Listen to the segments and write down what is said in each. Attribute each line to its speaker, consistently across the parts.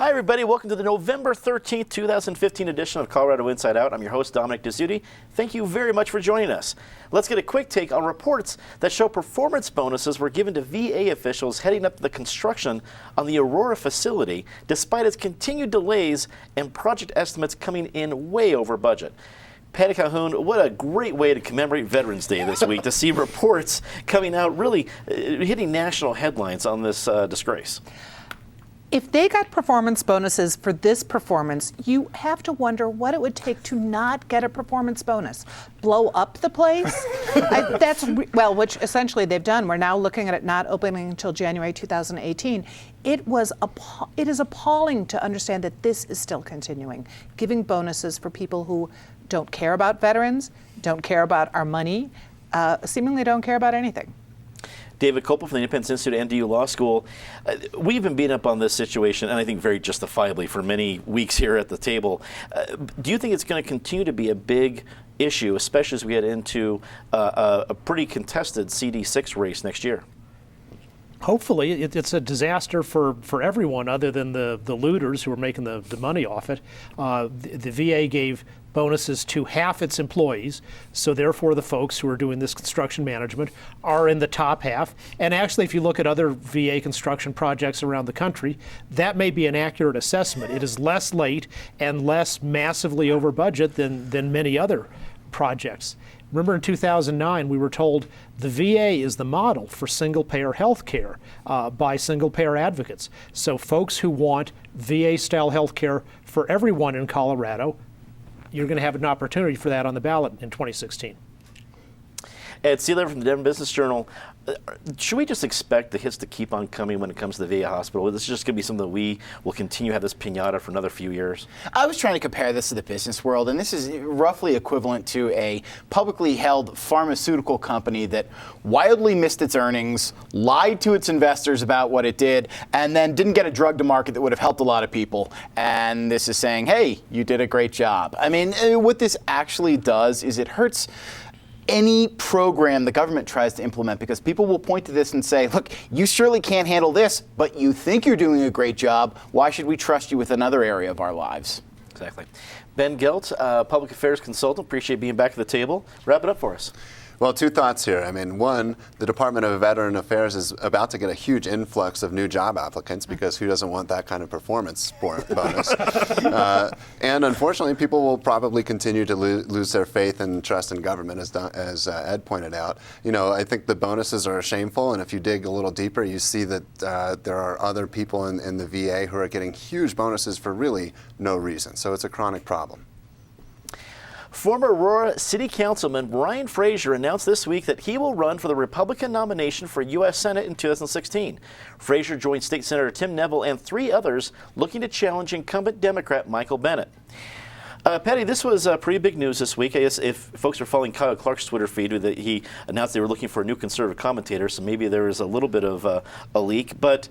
Speaker 1: Hi, everybody. Welcome to the November 13th, 2015 edition of Colorado Inside Out. I'm your host, Dominic Dezzutti. Thank you very much for joining us. Let's get a quick take on reports that show performance bonuses were given to VA officials heading up to the construction on the Aurora facility, despite its continued delays and project estimates coming in way over budget. Patty Calhoun, what a great way to commemorate Veterans Day this week to see reports coming out really hitting national headlines on this disgrace.
Speaker 2: If they got performance bonuses for this performance, you have to wonder what it would take to not get a performance bonus. Blow up the place? Which essentially they've done. We're now looking at it not opening until January 2018. It is appalling to understand that this is still continuing, giving bonuses for people who don't care about veterans, don't care about our money, seemingly don't care about anything.
Speaker 1: David Kopel from the Independence Institute at NDU Law School. We've been beaten up on this situation, and I think very justifiably, for many weeks here at the table. Do you think it's going to continue to be a big issue, especially as we get into a pretty contested CD6 race next year?
Speaker 3: Hopefully. It's a disaster for everyone other than the looters who are making the money off it. The VA gave bonuses to half its employees, so therefore the folks who are doing this construction management are in the top half. And actually, if you look at other VA construction projects around the country, that may be an accurate assessment. It is less late and less massively over budget than many other projects. Remember in 2009, we were told the VA is the model for single-payer health care by single-payer advocates. So folks who want VA-style health care for everyone in Colorado, you're going to have an opportunity for that on the ballot in 2016.
Speaker 1: Ed Sealer from the Denver Business Journal. Should we just expect the hits to keep on coming when it comes to the VA hospital? This is just going to be something that we will continue to have this piñata for another few years?
Speaker 4: I was trying to compare this to the business world, and this is roughly equivalent to a publicly held pharmaceutical company that wildly missed its earnings, lied to its investors about what it did, and then didn't get a drug to market that would have helped a lot of people. And this is saying, hey, you did a great job. I mean, what this actually does is it hurts any program the government tries to implement, because people will point to this and say, look, you surely can't handle this, but you think you're doing a great job. Why should we trust you with another area of our lives?
Speaker 1: Exactly. Ben Gelt, public affairs consultant, appreciate being back at the table. Wrap it up for us.
Speaker 5: Well, two thoughts here. I mean, one, the Department of Veteran Affairs is about to get a huge influx of new job applicants, because who doesn't want that kind of performance bonus? And unfortunately, people will probably continue to lose their faith and trust in government, as Ed pointed out. You know, I think the bonuses are shameful, and if you dig a little deeper, you see that there are other people in the VA who are getting huge bonuses for really no reason. So it's a chronic problem.
Speaker 1: Former Aurora City Councilman Brian Frazier announced this week that he will run for the Republican nomination for U.S. Senate in 2016. Frazier joined State Senator Tim Neville and 3 others looking to challenge incumbent Democrat Michael Bennet. Patty, this was pretty big news this week. I guess if folks are following Kyle Clark's Twitter feed, that he announced they were looking for a new conservative commentator, so maybe there was a little bit of a leak. But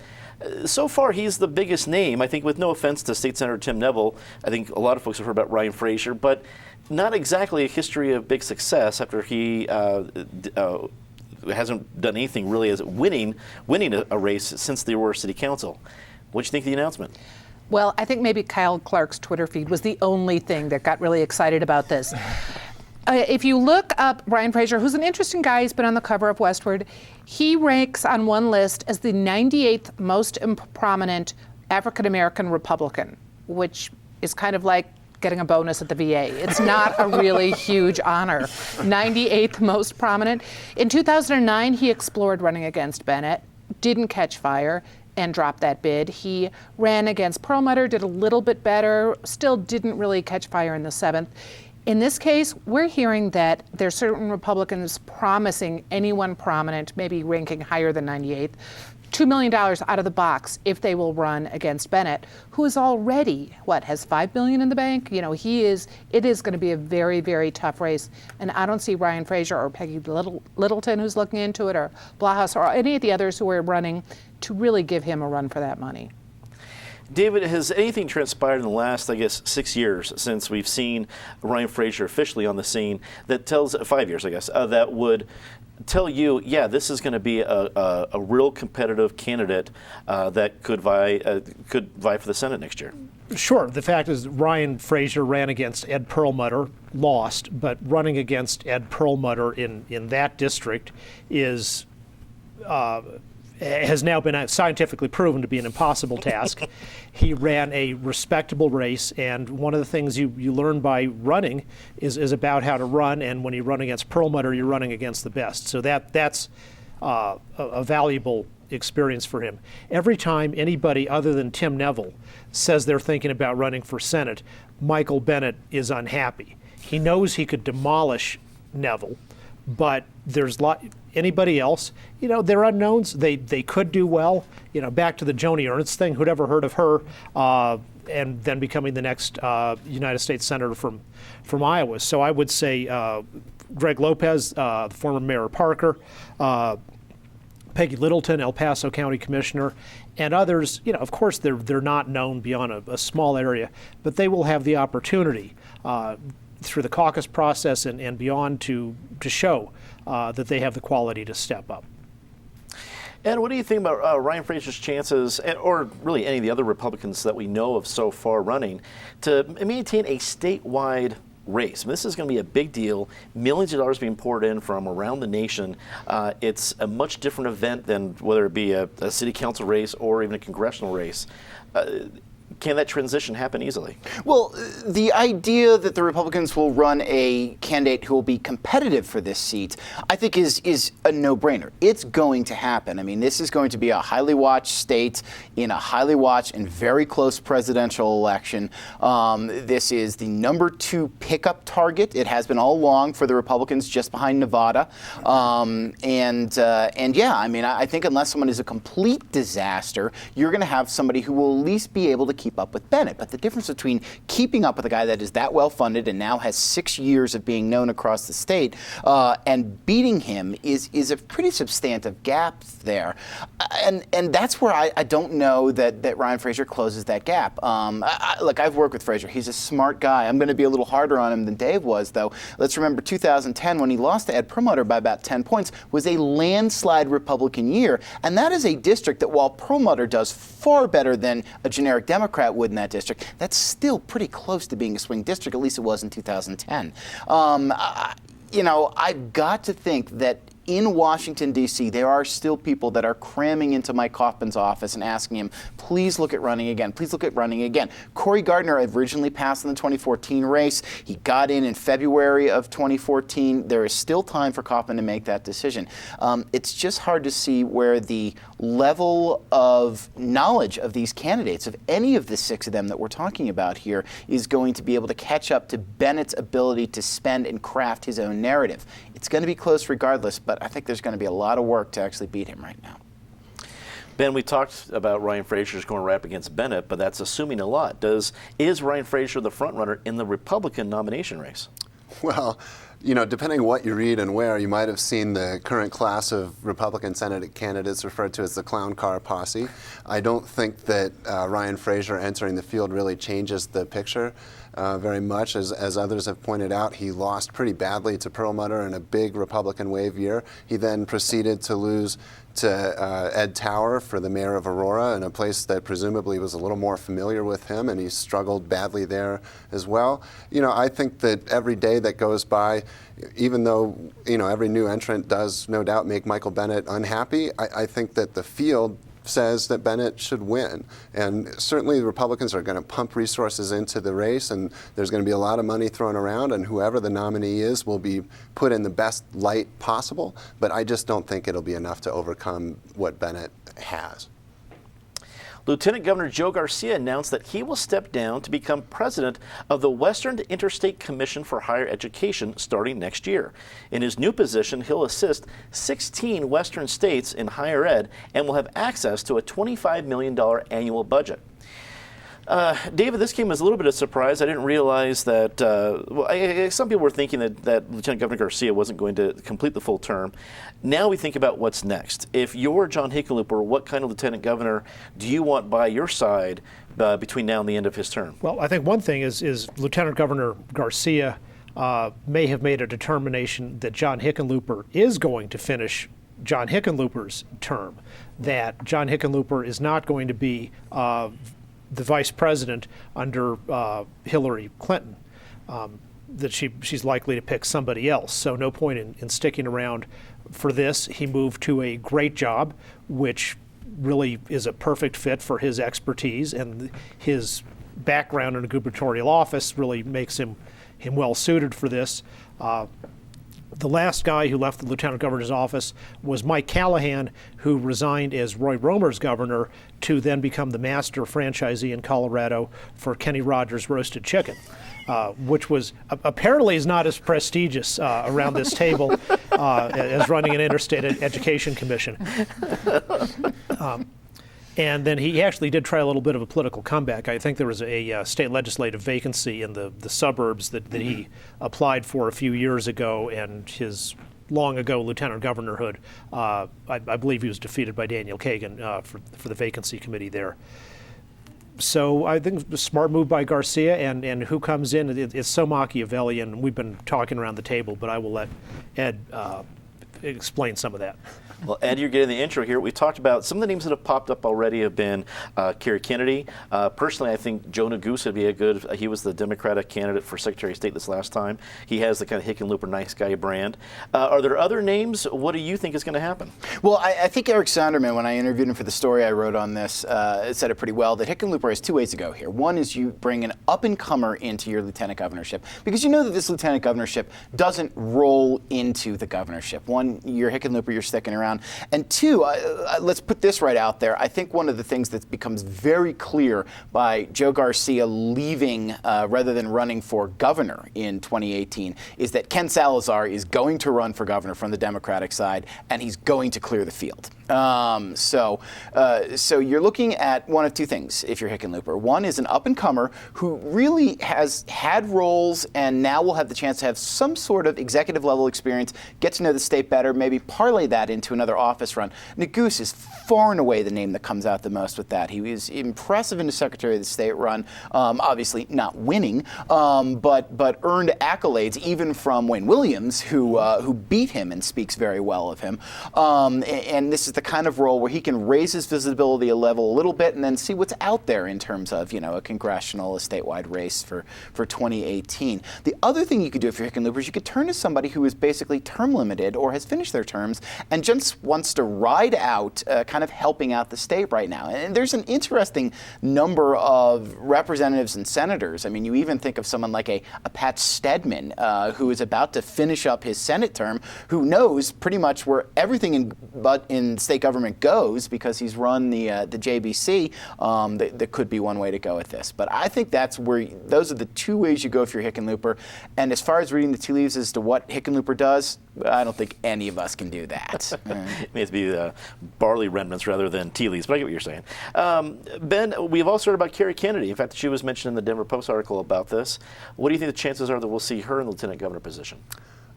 Speaker 1: so far, he's the biggest name. I think, with no offense to State Senator Tim Neville, I think a lot of folks have heard about Ryan Frazier, but not exactly a history of big success after he hasn't done anything really as winning a race since the Aurora City Council. What do you think of the announcement?
Speaker 2: Well, I think maybe Kyle Clark's Twitter feed was the only thing that got really excited about this. If you look up Brian Frazier, who's an interesting guy, he's been on the cover of Westward, he ranks on one list as the 98th most prominent African-American Republican, which is kind of like getting a bonus at the VA. It's not a really huge honor. 98th most prominent. In 2009, he explored running against Bennet, didn't catch fire, and dropped that bid. He ran against Perlmutter, did a little bit better, still didn't really catch fire in the 7th. In this case, we're hearing that there's certain Republicans promising anyone prominent, maybe ranking higher than 98th, $2 million out of the box if they will run against Bennet, who is already, has $5 billion in the bank? You know, it is going to be a very, very tough race. And I don't see Ryan Frazier or Peggy Littleton, who's looking into it, or Blahouse, or any of the others who are running to really give him a run for that money.
Speaker 1: David, has anything transpired in the last, 6 years since we've seen Ryan Frazier officially on the scene that tells, 5 years, that would tell you, yeah, this is going to be a real competitive candidate that could vie for the Senate next year?
Speaker 3: Sure. The fact is Ryan Frazier ran against Ed Perlmutter, lost, but running against Ed Perlmutter in that district is has now been scientifically proven to be an impossible task. He ran a respectable race, and one of the things you learn by running is about how to run, and when you run against Perlmutter, you're running against the best. So that's a valuable experience for him. Every time anybody other than Tim Neville says they're thinking about running for Senate, Michael Bennet is unhappy. He knows he could demolish Neville, but there's anybody else, they're unknowns. They could do well. Back to the Joni Ernst thing, who'd ever heard of her, and then becoming the next United States Senator from Iowa. So I would say Greg Lopez, the former Mayor of Parker, Peggy Littleton, El Paso County Commissioner, and others, of course they're not known beyond a small area, but they will have the opportunity through the caucus process and beyond to show that they have the quality to step up.
Speaker 1: And what do you think about Ryan Frazier's chances, or really any of the other Republicans that we know of so far running, to maintain a statewide race? This is going to be a big deal. Millions of dollars being poured in from around the nation. It's a much different event than whether it be a city council race or even a congressional race. Can that transition happen easily?
Speaker 4: Well, the idea that the Republicans will run a candidate who will be competitive for this seat, I think is a no-brainer. It's going to happen. I mean, this is going to be a highly watched state in a highly watched and very close presidential election. This is the #2 pickup target. It has been all along for the Republicans, just behind Nevada. And yeah, I mean, I think unless someone is a complete disaster, you're going to have somebody who will at least be able to keep up with Bennett. But the difference between keeping up with a guy that is that well funded and now has 6 years of being known across the state and beating him is a pretty substantive gap there. And that's where I don't know that Ryan Frazier closes that gap. Look, I've worked with Frazier. He's a smart guy. I'm going to be a little harder on him than Dave was, though. Let's remember 2010, when he lost to Ed Perlmutter by about 10 points, was a landslide Republican year. And that is a district that, while Perlmutter does far better than a generic Democrat would in that district, that's still pretty close to being a swing district. At least it was in 2010. I've got to think that in Washington, D.C., there are still people that are cramming into Mike Hoffman's office and asking him, please look at running again. Please look at running again. Cory Gardner originally passed in the 2014 race. He got in February of 2014. There is still time for Kaufman to make that decision. It's just hard to see where the level of knowledge of these candidates, of any of the 6 of them that we're talking about here, is going to be able to catch up to Bennett's ability to spend and craft his own narrative. It's going to be close regardless, but I think there's going to be a lot of work to actually beat him right now.
Speaker 1: Ben, we talked about Ryan Frazier's going right up against Bennett, but that's assuming a lot. Is Ryan Frazier the front runner in the Republican nomination race?
Speaker 5: Well, depending what you read and where, you might have seen the current class of Republican Senate candidates referred to as the clown car posse. I don't think that Ryan Frazier entering the field really changes the picture very much. As others have pointed out, he lost pretty badly to Perlmutter in a big Republican wave year. He then proceeded to lose to Ed Tower for the mayor of Aurora, in a place that presumably was a little more familiar with him, and he struggled badly there as well. I think that every day that goes by, even though every new entrant does no doubt make Michael Bennet unhappy, I think that the field says that Bennett should win. And certainly the Republicans are going to pump resources into the race, and there's going to be a lot of money thrown around, and whoever the nominee is will be put in the best light possible. But I just don't think it'll be enough to overcome what Bennett has.
Speaker 1: Lieutenant Governor Joe Garcia announced that he will step down to become president of the Western Interstate Commission for Higher Education starting next year. In his new position, he'll assist 16 Western states in higher ed and will have access to a $25 million annual budget. David, this came as a little bit of a surprise. I didn't realize that, some people were thinking that Lieutenant Governor Garcia wasn't going to complete the full term. Now we think about what's next. If you're John Hickenlooper, what kind of lieutenant governor do you want by your side between now and the end of his term?
Speaker 3: Well, I think one thing is Lieutenant Governor Garcia may have made a determination that John Hickenlooper is going to finish John Hickenlooper's term, that John Hickenlooper is not going to be the vice president under Hillary Clinton, that she's likely to pick somebody else. So no point in sticking around for this. He moved to a great job, which really is a perfect fit for his expertise, and his background in a gubernatorial office really makes him well suited for this. The last guy who left the lieutenant governor's office was Mike Callahan, who resigned as Roy Romer's governor to then become the master franchisee in Colorado for Kenny Rogers Roasted Chicken, which was apparently is not as prestigious around this table as running an interstate education commission. And then he actually did try a little bit of a political comeback. I think there was a state legislative vacancy in the suburbs that he applied for a few years ago, and his long ago lieutenant governorhood, I believe he was defeated by Daniel Kagan for the vacancy committee there. So I think a smart move by Garcia, and who comes in, it's so Machiavellian. We've been talking around the table, but I will let Ed explain some of that.
Speaker 1: Well, Ed, you're getting the intro here. We talked about some of the names that have popped up already have been Kerry Kennedy. Personally, I think Joe Neguse would be a good, he was the Democratic candidate for Secretary of State this last time. He has the kind of Hickenlooper nice guy brand. Are there other names? What do you think is going to happen?
Speaker 4: Well, I think Eric Sonderman, when I interviewed him for the story I wrote on this, said it pretty well, that Hickenlooper has two ways to go here. One is you bring an up-and-comer into your lieutenant governorship, because you know that this lieutenant governorship doesn't roll into the governorship. One, you're Hickenlooper, you're sticking around. And two, let's put this right out there. I think one of the things that becomes very clear by Joe Garcia leaving rather than running for governor in 2018 is that Ken Salazar is going to run for governor from the Democratic side, and he's going to clear the field. So you're looking at one of two things if you're Hickenlooper. One is an up-and-comer who really has had roles and now will have the chance to have some sort of executive-level experience, get to know the state better, maybe parlay that into another office run. Neguse is far and away the name that comes out the most with that. He was impressive in the Secretary of the State run, obviously not winning, but earned accolades even from Wayne Williams, who beat him and speaks very well of him. And this is the kind of role where he can raise his visibility a little bit and then see what's out there in terms of, a congressional, a statewide race for 2018. The other thing you could do if you're Hickenlooper is you could turn to somebody who is basically term limited or has finished their terms and just wants to ride out kind of helping out the state right now. And there's an interesting number of representatives and senators. I mean, you even think of someone like a Pat Stedman, who is about to finish up his Senate term, who knows pretty much where everything in state government goes because he's run the JBC. That could be one way to go with this. But I think those are the two ways you go if you're Hickenlooper. And as far as reading the tea leaves as to what Hickenlooper does, I don't think any of us can do that.
Speaker 1: It needs to be barley remnants rather than tea leaves, but I get what you're saying. Ben, we've also heard about Kerry Kennedy. In fact, she was mentioned in the Denver Post article about this. What do you think the chances are that we'll see her in the lieutenant governor position?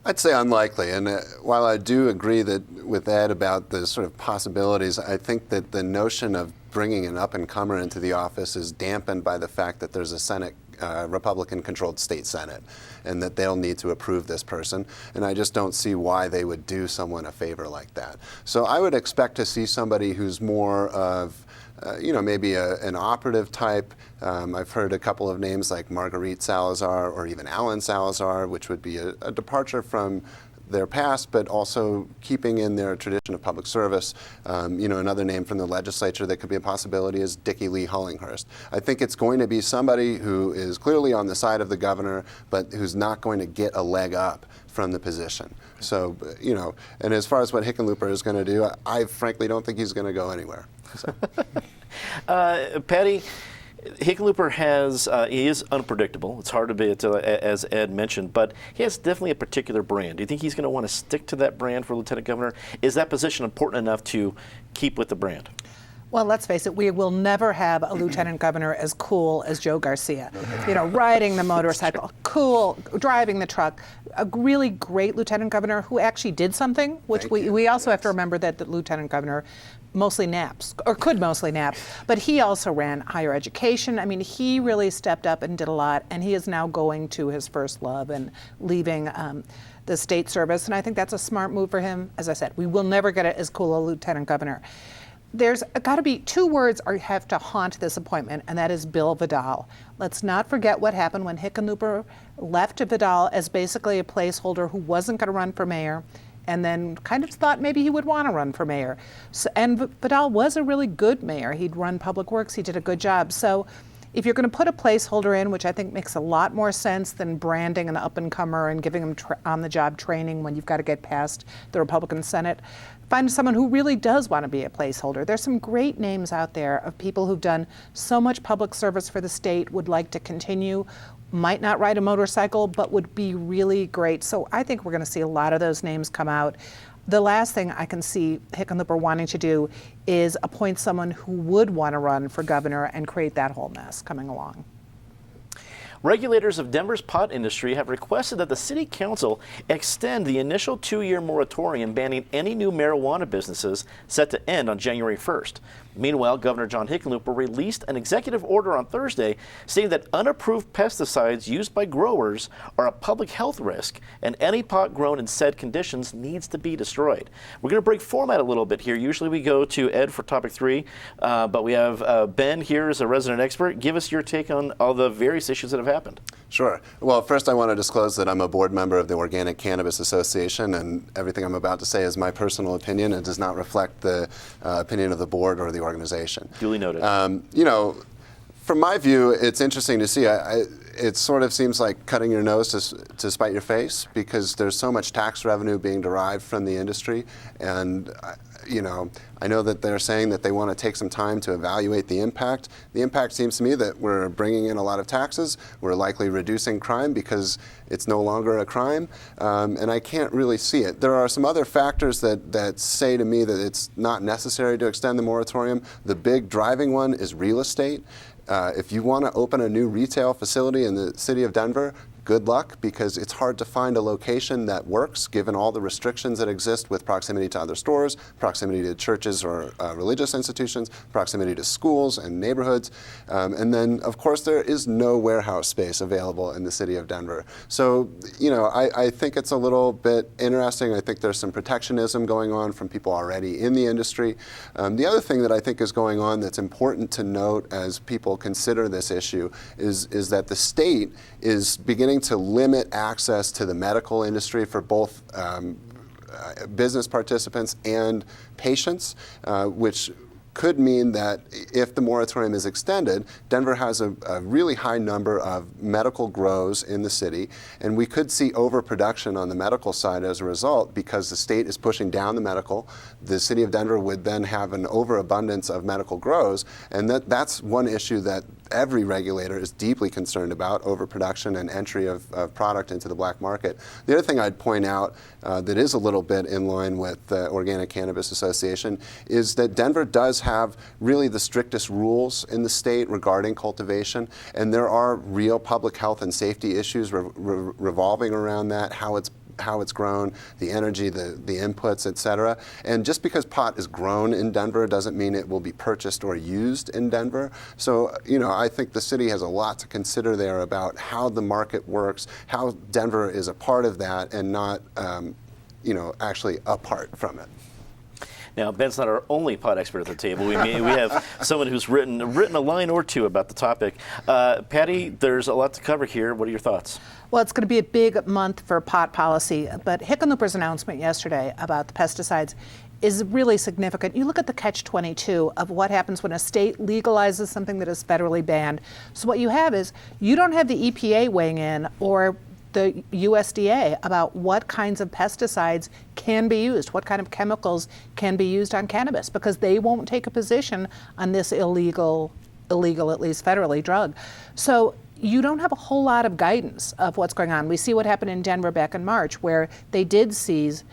Speaker 5: I'd say unlikely, and while I do agree with Ed about the sort of possibilities, I think that the notion of bringing an up-and-comer into the office is dampened by the fact that there's a Senate Republican-controlled state Senate, and that they'll need to approve this person. And I just don't see why they would do someone a favor like that. So I would expect to see somebody who's more of maybe an operative type. I've heard a couple of names like Marguerite Salazar or even Alan Salazar, which would be a departure from their past, but also keeping in their tradition of public service. Another name from the legislature that could be a possibility is Dickie Lee Hullinghurst. I think it's going to be somebody who is clearly on the side of the governor, but who's not going to get a leg up from the position. So, and as far as what Hickenlooper is going to do, I frankly don't think he's going to go anywhere. So.
Speaker 1: Patty, Hickenlooper he is unpredictable. It's hard to be, as Ed mentioned, but he has definitely a particular brand. Do you think he's going to want to stick to that brand for lieutenant governor? Is that position important enough to keep with the brand?
Speaker 2: Well, let's face it, we will never have a lieutenant governor as cool as Joe Garcia. Riding the motorcycle, cool, driving the truck, a really great lieutenant governor who actually did something, which we also have to remember that the lieutenant governor mostly naps, or could mostly nap, but he also ran higher education. I mean, he really stepped up and did a lot, and he is now going to his first love and leaving the state service, and I think that's a smart move for him. As I said, we will never get as cool a lieutenant governor. There's got to be two words have to haunt this appointment, and that is Bill Vidal. Let's not forget what happened when Hickenlooper left Vidal as basically a placeholder who wasn't going to run for mayor, and then kind of thought maybe he would want to run for mayor. So, and Vidal was a really good mayor. He'd run public works. He did a good job. So if you're going to put a placeholder in, which I think makes a lot more sense than branding an up-and-comer and giving him on-the-job training when you've got to get past the Republican Senate, find someone who really does want to be a placeholder. There's some great names out there of people who've done so much public service for the state, would like to continue, might not ride a motorcycle, but would be really great. So I think we're going to see a lot of those names come out. The last thing I can see Hickenlooper wanting to do is appoint someone who would want to run for governor and create that whole mess coming along.
Speaker 1: Regulators of Denver's pot industry have requested that the City Council extend the initial 2-year moratorium banning any new marijuana businesses set to end on January 1st. Meanwhile, Governor John Hickenlooper released an executive order on Thursday stating that unapproved pesticides used by growers are a public health risk, and any pot grown in said conditions needs to be destroyed. We're going to break format a little bit here. Usually we go to Ed for topic 3, but we have Ben here as a resident expert. Give us your take on all the various issues that have happened.
Speaker 5: Sure. Well, first I want to disclose that I'm a board member of the Organic Cannabis Association, and everything I'm about to say is my personal opinion and does not reflect the opinion of the board or the organization.
Speaker 1: Duly noted.
Speaker 5: You know, from my view, it's interesting to see. It sort of seems like cutting your nose to spite your face, because there's so much tax revenue being derived from the industry, and you know, I know that they're saying that they want to take some time to evaluate the impact. The impact seems to me that we're bringing in a lot of taxes. We're likely reducing crime because it's no longer a crime, and I can't really see it. There are some other factors that say to me that it's not necessary to extend the moratorium. The big driving one is real estate. If you want to open a new retail facility in the city of Denver, good luck, because it's hard to find a location that works given all the restrictions that exist with proximity to other stores, proximity to churches or religious institutions, proximity to schools and neighborhoods. And then, of course, there is no warehouse space available in the city of Denver. So, you know, I think it's a little bit interesting. I think there's some protectionism going on from people already in the industry. The other thing that I think is going on that's important to note as people consider this issue is that the state is beginning to limit access to the medical industry for both business participants and patients, which could mean that if the moratorium is extended, Denver has a really high number of medical grows in the city, and we could see overproduction on the medical side as a result, because the state is pushing down the medical. The city of Denver would then have an overabundance of medical grows, and that's one issue that every regulator is deeply concerned about, overproduction and entry of product into the black market. The other thing I'd point out that is a little bit in line with the Organic Cannabis Association is that Denver does have really the strictest rules in the state regarding cultivation, and there are real public health and safety issues revolving around that, how it's grown, the energy, the inputs, et cetera. And just because pot is grown in Denver doesn't mean it will be purchased or used in Denver. So, you know, I think the city has a lot to consider there about how the market works, how Denver is a part of that and not, you know, actually apart from it.
Speaker 1: Now, Ben's not our only pot expert at the table. We have someone who's written a line or two about the topic. Patty, there's a lot to cover here. What are your thoughts?
Speaker 2: Well, it's going to be a big month for pot policy, but Hickenlooper's announcement yesterday about the pesticides is really significant. You look at the catch-22 of what happens when a state legalizes something that is federally banned. So what you have is you don't have the EPA weighing in or the USDA about what kinds of pesticides can be used, what kind of chemicals can be used on cannabis, because they won't take a position on this illegal, at least federally, drug. So you don't have a whole lot of guidance of what's going on. We see what happened in Denver back in March, where they did seize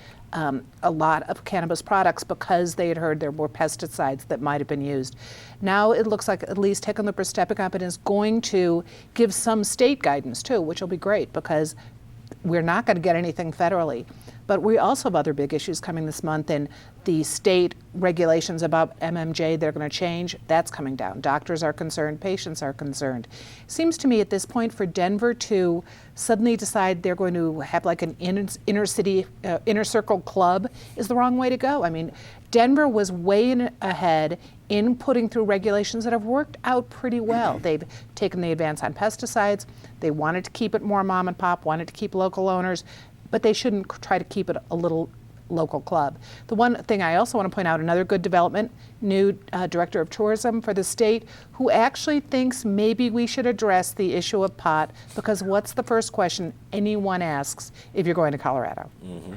Speaker 2: a lot of cannabis products because they had heard there were pesticides that might have been used. Now it looks like at least Hickenlooper stepping up and is going to give some state guidance too, which will be great because we're not going to get anything federally. But we also have other big issues coming this month, and the state regulations about MMJ, they're going to change. That's coming down. Doctors are concerned, patients are concerned. Seems to me at this point for Denver to suddenly decide they're going to have like an inner city, inner circle club is the wrong way to go. I mean, Denver was way ahead in putting through regulations that have worked out pretty well. They've taken the advance on pesticides. They wanted to keep it more mom and pop, wanted to keep local owners, but they shouldn't try to keep it a little local club. The one thing I also want to point out, another good development, new director of tourism for the state, who actually thinks maybe we should address the issue of pot, because what's the first question anyone asks if you're going to Colorado?
Speaker 1: Mm-hmm.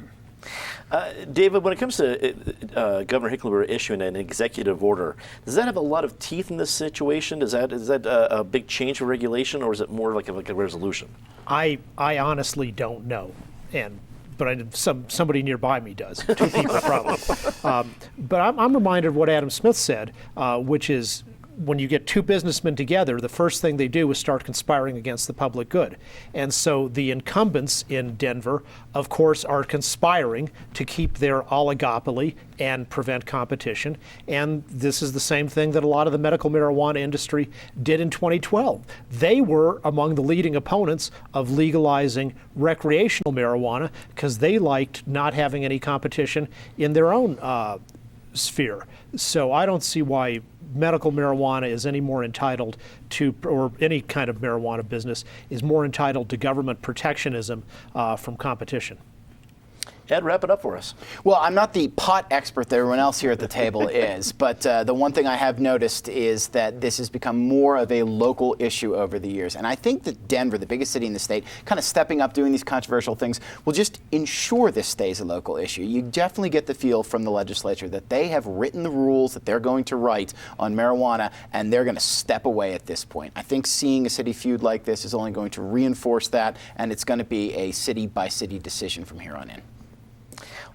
Speaker 1: David, when it comes to Governor Hickenlooper issuing an executive order, does that have a lot of teeth in this situation? Is that a big change of regulation, or is it more like a resolution?
Speaker 3: I honestly don't know, but somebody nearby me does. Two people probably. But I'm reminded of what Adam Smith said, which is, when you get two businessmen together, the first thing they do is start conspiring against the public good. And so the incumbents in Denver, of course, are conspiring to keep their oligopoly and prevent competition. And this is the same thing that a lot of the medical marijuana industry did in 2012. They were among the leading opponents of legalizing recreational marijuana because they liked not having any competition in their own sphere. So I don't see why medical marijuana is any more entitled to, or any kind of marijuana business is more entitled to government protectionism from competition.
Speaker 1: Ed, wrap it up for us.
Speaker 4: Well, I'm not the pot expert that everyone else here at the table is, but the one thing I have noticed is that this has become more of a local issue over the years. And I think that Denver, the biggest city in the state, kind of stepping up, doing these controversial things, will just ensure this stays a local issue. You definitely get the feel from the legislature that they have written the rules that they're going to write on marijuana, and they're going to step away at this point. I think seeing a city feud like this is only going to reinforce that, and it's going to be a city-by-city decision from here on in.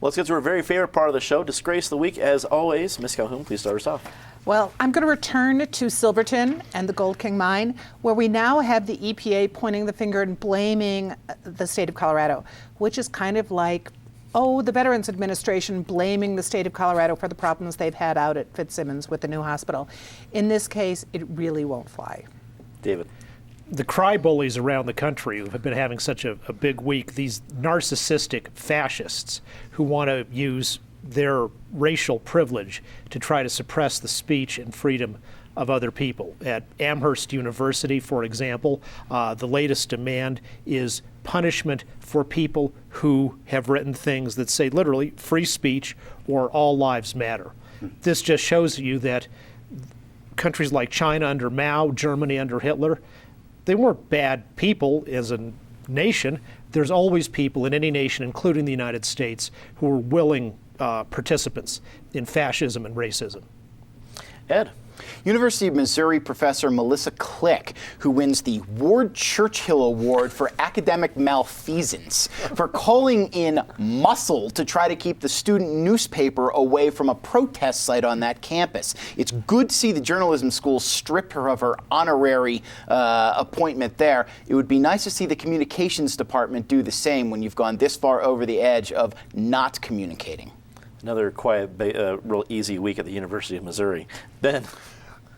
Speaker 1: Let's get to our very favorite part of the show, Disgrace of the Week. As always, Ms. Calhoun, please start us off.
Speaker 2: Well, I'm going to return to Silverton and the Gold King Mine, where we now have the EPA pointing the finger and blaming the state of Colorado, which is kind of like, the Veterans Administration blaming the state of Colorado for the problems they've had out at Fitzsimmons with the new hospital. In this case, it really won't fly.
Speaker 1: David.
Speaker 3: The cry bullies around the country who have been having such a big week, these narcissistic fascists who want to use their racial privilege to try to suppress the speech and freedom of other people. At Amherst University, for example, the latest demand is punishment for people who have written things that say literally free speech or all lives matter. This just shows you that countries like China under Mao, Germany under Hitler, they weren't bad people as a nation. There's always people in any nation, including the United States, who are willing participants in fascism and racism.
Speaker 1: Ed.
Speaker 4: University of Missouri professor Melissa Click, who wins the Ward Churchill Award for academic malfeasance for calling in muscle to try to keep the student newspaper away from a protest site on that campus. It's good to see the journalism school strip her of her honorary appointment there. It would be nice to see the communications department do the same when you've gone this far over the edge of not communicating.
Speaker 1: Another quiet, real easy week at the University of Missouri. Ben.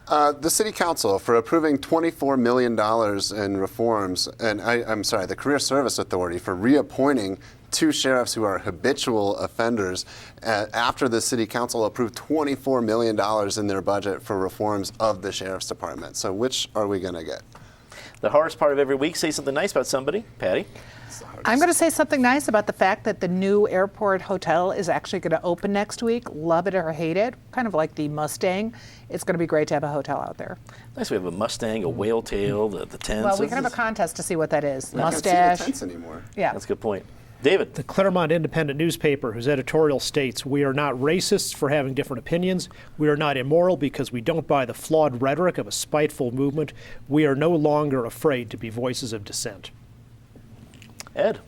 Speaker 5: The City Council, for approving $24 million in reforms, and the Career Service Authority for reappointing two sheriffs who are habitual offenders after the City Council approved $24 million in their budget for reforms of the Sheriff's Department. So which are we going to get?
Speaker 1: The hardest part of every week, say something nice about somebody. Patty?
Speaker 2: I'm going to say something nice about the fact that the new airport hotel is actually going to open next week. Love it or hate it, kind of like the Mustang. It's going to be great to have a hotel out there.
Speaker 1: Nice, we have a Mustang, a whale tail, the tents.
Speaker 2: Well, we can have a contest to see what that is.
Speaker 5: I can't
Speaker 2: Mustache.
Speaker 5: see the tents anymore.
Speaker 2: Yeah.
Speaker 1: That's a good point. David.
Speaker 3: The Claremont Independent newspaper, whose editorial states, "We are not racists for having different opinions. We are not immoral because we don't buy the flawed rhetoric of a spiteful movement. We are no longer afraid to be voices of dissent."
Speaker 1: Ed.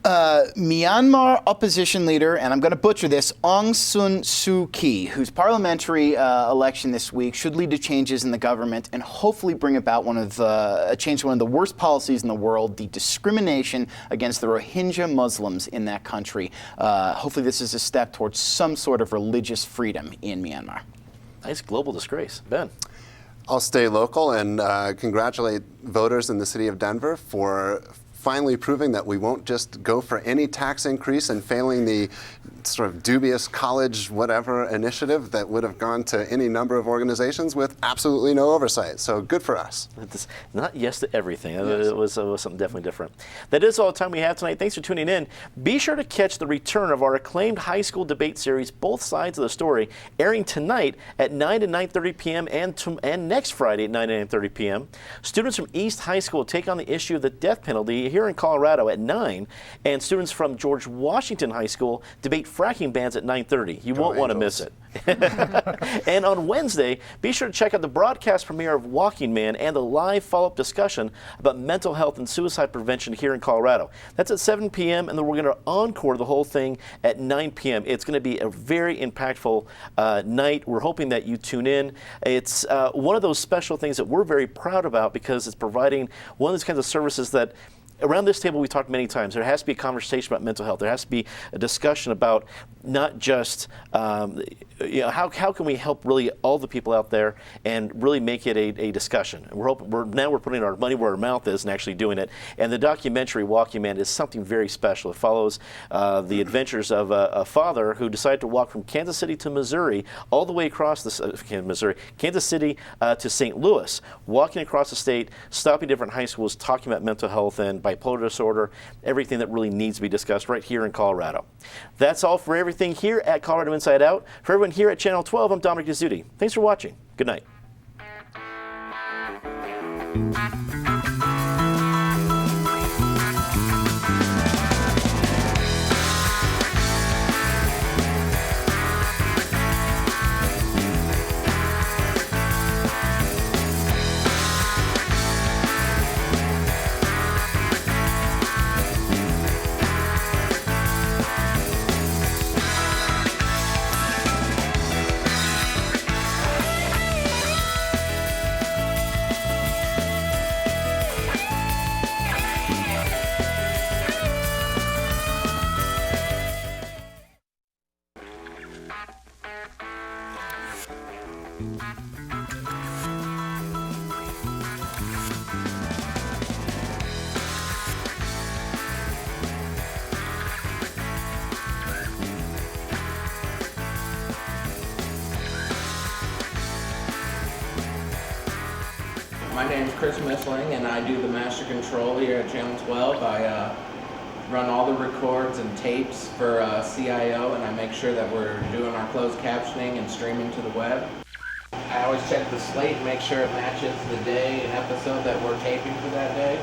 Speaker 4: Myanmar opposition leader, and I'm going to butcher this, Aung San Suu Kyi, whose parliamentary election this week should lead to changes in the government and hopefully bring about a change to one of the worst policies in the world, the discrimination against the Rohingya Muslims in that country. Hopefully this is a step towards some sort of religious freedom in Myanmar.
Speaker 1: Nice global disgrace. Ben.
Speaker 5: I'll stay local and congratulate voters in the city of Denver for finally proving that we won't just go for any tax increase and failing the sort of dubious college whatever initiative that would have gone to any number of organizations with absolutely no oversight. So good for us.
Speaker 1: It's not yes to everything. Yes. It was something definitely different. That is all the time we have tonight. Thanks for tuning in. Be sure to catch the return of our acclaimed high school debate series, Both Sides of the Story, airing tonight at 9 to 9:30 p.m. and next Friday at 9 to 9:30 p.m. Students from East High School take on the issue of the death penalty here in Colorado at 9, and students from George Washington High School debate fracking bans at 9:30. You won't want to miss it. And on Wednesday, be sure to check out the broadcast premiere of Walking Man and the live follow-up discussion about mental health and suicide prevention here in Colorado. That's at 7 p.m. and then we're going to encore the whole thing at 9 p.m. It's going to be a very impactful night. We're hoping that you tune in. It's one of those special things that we're very proud about because it's providing one of those kinds of services that around this table we talked many times. There has to be a conversation about mental health. There has to be a discussion about not just how can we help really all the people out there and really make it a discussion. And we're putting our money where our mouth is and actually doing it. And the documentary Walking Man is something very special. It follows the adventures of a father who decided to walk from Kansas City to Missouri, all the way across Kansas City to St. Louis, walking across the state, stopping different high schools, talking about mental health and bipolar disorder, everything that really needs to be discussed right here in Colorado. That's all for everything here at Colorado Inside Out. For everyone here at Channel 12, I'm Dominic Dezzutti. Thanks for watching. Good night.
Speaker 6: My name's Chris Missling, and I do the Master Control here at Channel 12. I run all the records and tapes for CIO, and I make sure that we're doing our closed captioning and streaming to the web. I always check the slate and make sure it matches the day and episode that we're taping for that day.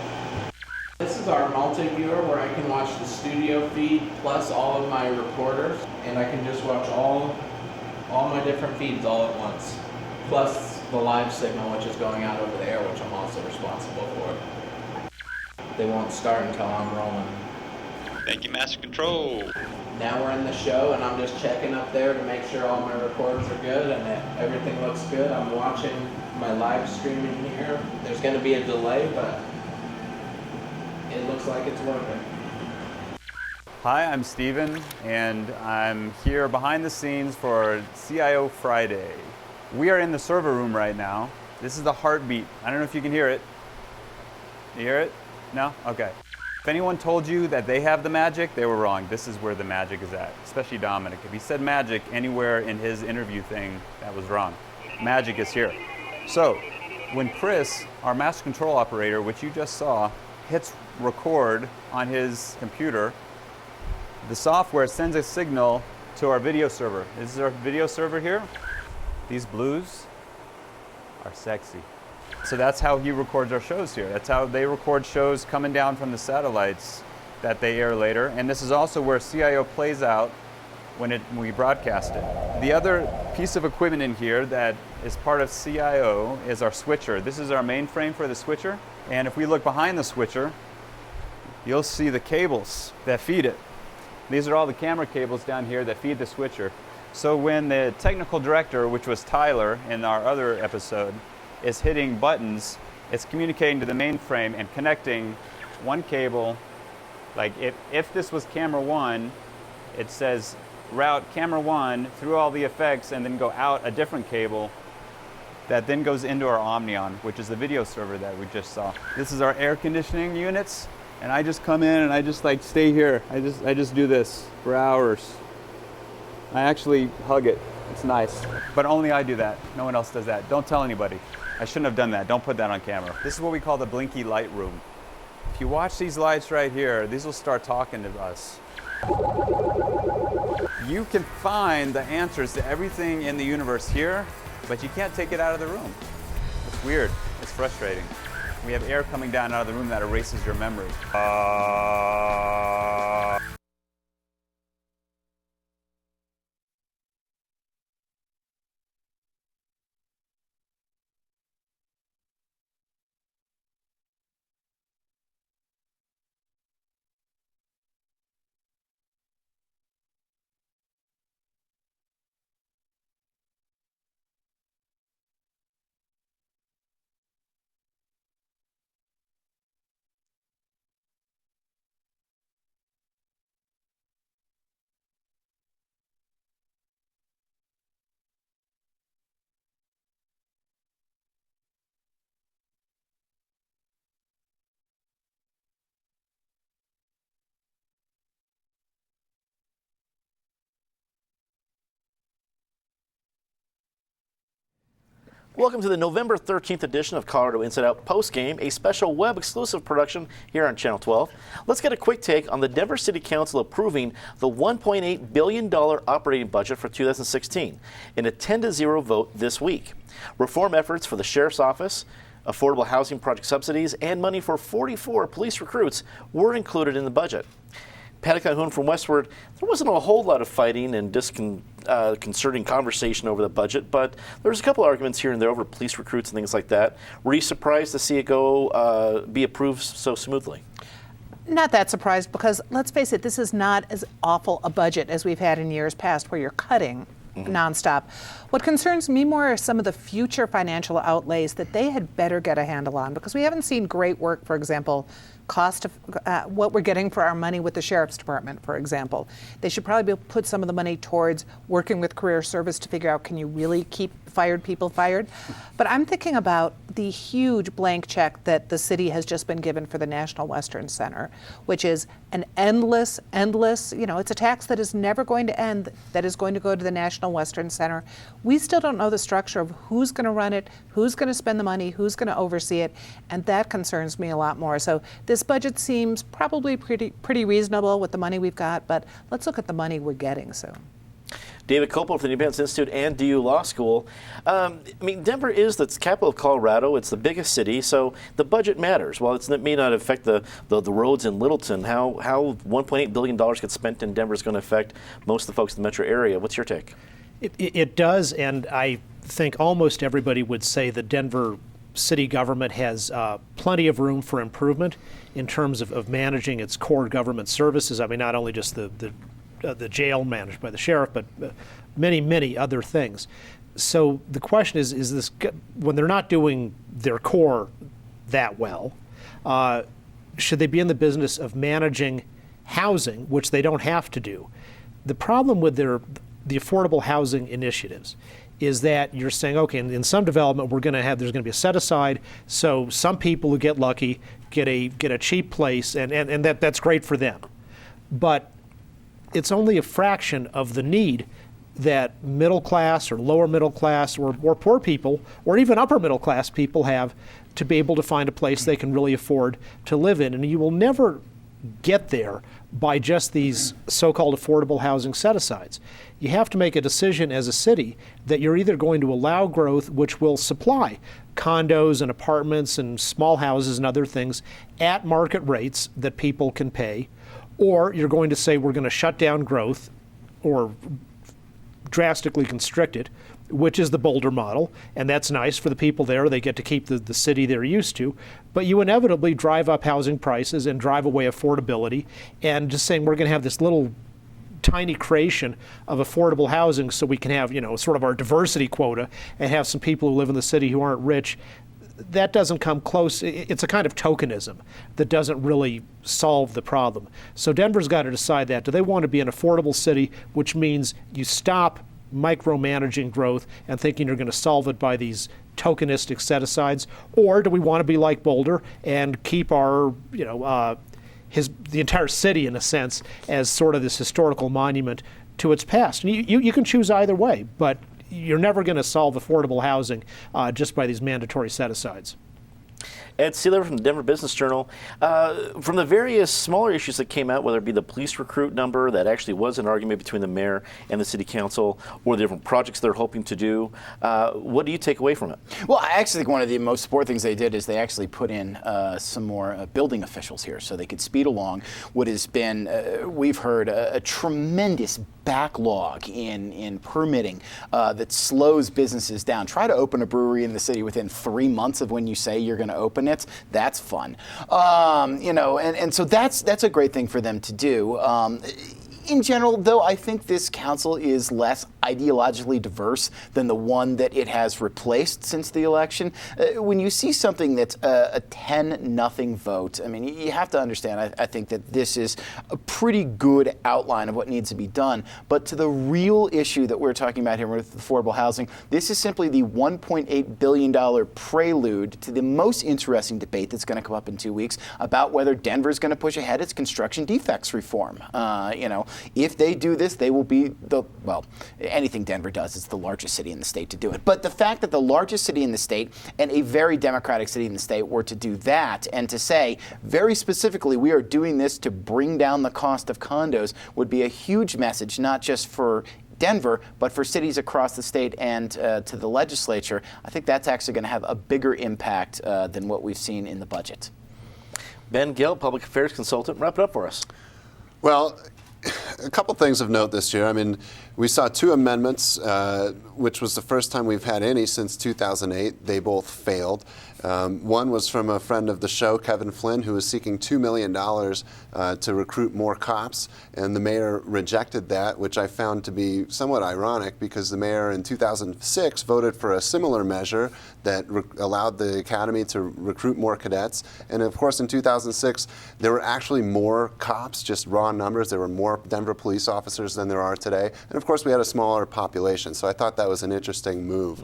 Speaker 6: This is our multi-viewer where I can watch the studio feed plus all of my recorders, and I can just watch all my different feeds all at once, plus the live signal which is going out over the air, which I'm also responsible for. They won't start until I'm rolling.
Speaker 7: Thank you, Master Control.
Speaker 6: Now we're in the show, and I'm just checking up there to make sure all my recorders are good and that everything looks good. I'm watching my live streaming here. There's going to be a delay, but it looks like it's working.
Speaker 8: Hi, I'm Steven, and I'm here behind the scenes for CIO Friday. We are in the server room right now. This is the heartbeat. I don't know if you can hear it. You hear it? No? Okay. If anyone told you that they have the magic, they were wrong. This is where the magic is at, especially Dominic. If he said magic anywhere in his interview thing, that was wrong. Magic is here. So, when Chris, our master control operator, which you just saw, hits record on his computer, the software sends a signal to our video server. This is our video server here. These blues are sexy. So that's how he records our shows here. That's how they record shows coming down from the satellites that they air later. And this is also where CIO plays out when we broadcast it. The other piece of equipment in here that is part of CIO is our switcher. This is our mainframe for the switcher. And if we look behind the switcher, you'll see the cables that feed it. These are all the camera cables down here that feed the switcher. So when the technical director, which was Tyler in our other episode, is hitting buttons, it's communicating to the mainframe and connecting one cable. Like if this was camera 1, it says route camera 1 through all the effects and then go out a different cable that then goes into our Omnion, which is the video server that we just saw. This is our air conditioning units, and I just come in and I just like stay here. I just do this for hours. I actually hug it. It's nice. But only I do that. No one else does that. Don't tell anybody. I shouldn't have done that. Don't put that on camera. This is what we call the blinky light room. If you watch these lights right here, these will start talking to us. You can find the answers to everything in the universe here, but you can't take it out of the room. It's weird. It's frustrating. We have air coming down out of the room that erases your memory.
Speaker 1: Welcome to the November 13th edition of Colorado Inside Out Postgame, a special web-exclusive production here on Channel 12. Let's get a quick take on the Denver City Council approving the $1.8 billion operating budget for 2016 in a 10-0 vote this week. Reform efforts for the Sheriff's Office, affordable housing project subsidies, and money for 44 police recruits were included in the budget. Patty Calhoun from Westward, there wasn't a whole lot of fighting and disconcerting conversation over the budget, but there was a couple arguments here and there over police recruits and things like that. Were you surprised to see it go be approved so smoothly?
Speaker 2: Not that surprised, because let's face it, this is not as awful a budget as we've had in years past where you're cutting nonstop. What concerns me more are some of the future financial outlays that they had better get a handle on, because we haven't seen great work, for example, cost of what we're getting for our money with the Sheriff's Department, for example. They should probably put some of the money towards working with career service to figure out, can you really keep fired people fired? But I'm thinking about the huge blank check that the city has just been given for the National Western Center, which is an endless, it's a tax that is never going to end, that is going to go to the National Western Center. We still don't know the structure of who's going to run it, who's going to spend the money, who's going to oversee it, and that concerns me a lot more. So this budget seems probably pretty reasonable with the money we've got, but let's look at the money we're getting soon.
Speaker 1: David Copel from the Independence Institute and DU Law School. Denver is the capital of Colorado. It's the biggest city, so the budget matters. While it may not affect the roads in Littleton, how $1.8 billion gets spent in Denver is going to affect most of the folks in the metro area. What's your take?
Speaker 3: It does, and I think almost everybody would say the Denver city government has plenty of room for improvement in terms of managing its core government services. I mean, not only just the jail managed by the sheriff, but many other things. So the question is this, when they're not doing their core that well, should they be in the business of managing housing, which they don't have to do? The problem with the affordable housing initiatives is that you're saying, okay, in some development there's going to be a set aside, so some people who get lucky get a cheap place, and that's great for them. But it's only a fraction of the need that middle class or lower middle class or poor people or even upper middle class people have to be able to find a place they can really afford to live in. And you will never get there by just these so-called affordable housing set-asides. You have to make a decision as a city that you're either going to allow growth, which will supply condos and apartments and small houses and other things at market rates that people can pay, or you're going to say we're going to shut down growth or drastically constrict it, which is the Boulder model, and that's nice for the people there. They get to keep the city they're used to. But you inevitably drive up housing prices and drive away affordability, and just saying we're going to have this little tiny creation of affordable housing so we can have, sort of our diversity quota and have some people who live in the city who aren't rich. That doesn't come close. It's a kind of tokenism that doesn't really solve the problem. So Denver's got to decide that. Do they want to be an affordable city, which means you stop micromanaging growth and thinking you're going to solve it by these tokenistic set-asides, or do we want to be like Boulder and keep our, the entire city, in a sense, as sort of this historical monument to its past? And you can choose either way, but you're never going to solve affordable housing just by these mandatory set-asides.
Speaker 1: Ed Sealer from the Denver Business Journal. From the various smaller issues that came out, whether it be the police recruit number, that actually was an argument between the mayor and the city council, or the different projects they're hoping to do, what do you take away from it?
Speaker 4: Well, I actually think one of the most important things they did is they actually put in some more building officials here so they could speed along what has been, we've heard, a tremendous backlog in permitting that slows businesses down. Try to open a brewery in the city within 3 months of when you say you're going to open it. That's fun. And so that's a great thing for them to do. In general, though, I think this council is less ideologically diverse than the one that it has replaced since the election. When you see something that's a 10-0 vote, I mean, you have to understand, I think that this is a pretty good outline of what needs to be done. But to the real issue that we're talking about here with affordable housing, this is simply the $1.8 billion prelude to the most interesting debate that's going to come up in 2 weeks about whether Denver's going to push ahead its construction defects reform. If they do this, they will be anything Denver does, it's the largest city in the state to do it. But the fact that the largest city in the state and a very democratic city in the state were to do that and to say very specifically we are doing this to bring down the cost of condos would be a huge message, not just for Denver, but for cities across the state and to the legislature. I think that's actually going to have a bigger impact than what we've seen in the budget.
Speaker 1: Ben Gill, Public Affairs Consultant, wrap it up for us.
Speaker 5: Well, a couple things of note this year. I mean, we saw 2 amendments, which was the first time we've had any since 2008. They both failed. One was from a friend of the show, Kevin Flynn, who was seeking $2 million to recruit more cops, and the mayor rejected that, which I found to be somewhat ironic because the mayor in 2006 voted for a similar measure that allowed the academy to recruit more cadets. And of course, in 2006, there were actually more cops, just raw numbers. There were more Denver police officers than there are today. And of course, we had a smaller population. So I thought that was an interesting move.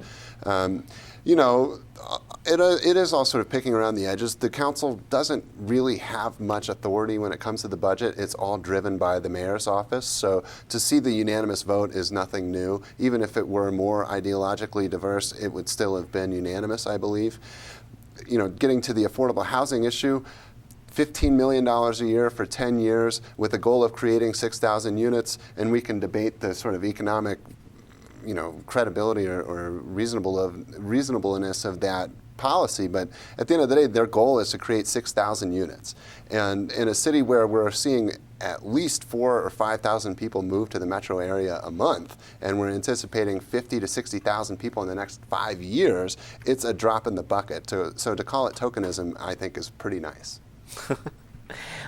Speaker 5: It is all sort of picking around the edges. The council doesn't really have much authority when it comes to the budget. It's all driven by the mayor's office. So to see the unanimous vote is nothing new. Even if it were more ideologically diverse, it would still have been unanimous, I believe. Getting to the affordable housing issue, $15 million a year for 10 years with a goal of creating 6,000 units, and we can debate the sort of economic credibility or reasonableness of that policy, but at the end of the day, their goal is to create 6,000 units. And in a city where we're seeing at least 4,000 or 5,000 people move to the metro area a month, and we're anticipating 50,000 to 60,000 people in the next 5 years, it's a drop in the bucket. So to call it tokenism, I think, is pretty nice.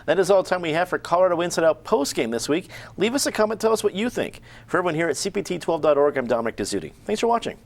Speaker 1: That is all the time we have for Colorado Inside Out postgame this week. Leave us a comment, tell us what you think. For everyone here at CPT12.org, I'm Dominic Dezzutti. Thanks for watching.